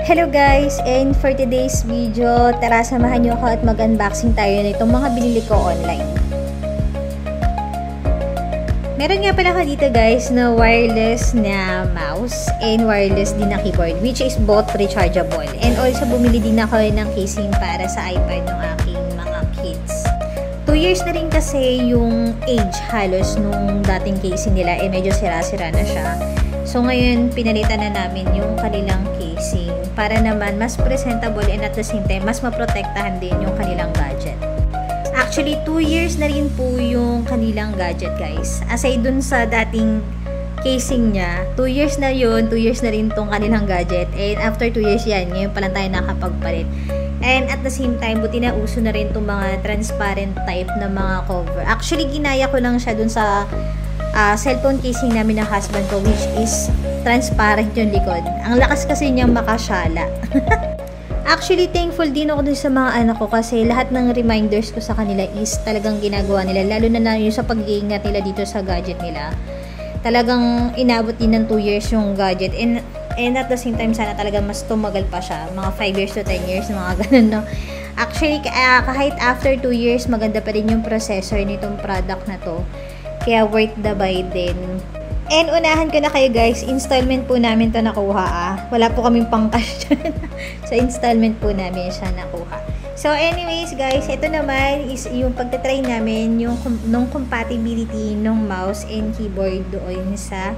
Hello guys! And for today's video, tara samahan nyo ako at mag-unboxing tayo nitong mga binili ko online. Meron nga pala ka dito guys na wireless na mouse and wireless din na keyboard, which is both rechargeable. And also bumili din ako ng casing para sa iPad ng aking mga kids. 2 years na rin kasi yung age halos nung dating casing nila, medyo sira-sira na siya. So, ngayon, pinalitan na namin yung kanilang casing para naman mas presentable and at the same time, mas maprotektahan din yung kanilang gadget. Actually, 2 years na rin po yung kanilang gadget, guys. Aside dun sa dating casing niya, 2 years na yun, 2 years na rin tong kanilang gadget. And after 2 years yan, ngayon pa lang tayo nakapagpalit. And at the same time, buti na uso na rin itong mga transparent type na mga cover. Actually, ginaya ko lang siya dun sa cellphone casing namin ng husband ko, which is transparent yung likod. Ang lakas kasi niyang makasyala. Actually, thankful din ako dun sa mga anak ko kasi lahat ng reminders ko sa kanila is talagang ginagawa nila. Lalo na yung sa pag-iingat nila dito sa gadget nila. Talagang inabot din ng 2 years yung gadget. And at the same time, sana talaga mas tumagal pa siya. Mga 5 years to 10 years, mga ganun, no? Actually, kahit after 2 years, maganda pa rin yung processor nitong product na to. Kaya worth the buy din. And unahan ko na kayo guys, installment po namin to nakuha. Wala po kaming pang-cash dyan. Sa installment po namin siya nakuha. So anyways guys, ito naman is yung pagtatry namin yung nung compatibility ng mouse and keyboard doon sa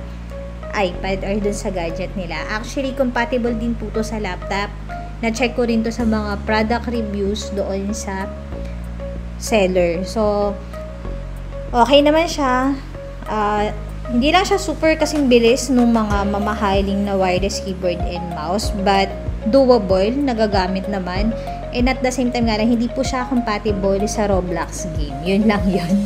iPad or doon sa gadget nila. Actually, compatible din po to sa laptop. Na-check ko rin to sa mga product reviews doon sa seller. So, okay naman siya. Hindi lang siya super kasing bilis nung mga mamahaling na wireless keyboard and mouse, but doable, nagagamit naman. And at the same time nga lang, hindi po siya compatible sa Roblox game. Yun lang yun.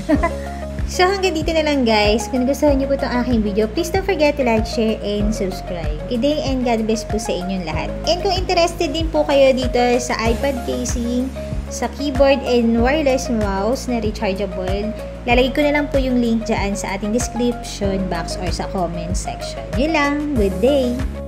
So hanggang dito na lang guys. Kung gustuhan niyo po itong aking video, please don't forget to like, share, and subscribe. Good day and God bless po sa inyong lahat. And kung interested din po kayo dito sa iPad casing, sa keyboard and wireless mouse na rechargeable, lalagay ko na lang po yung link dyan sa ating description box or sa comment section. Yun lang. Good day!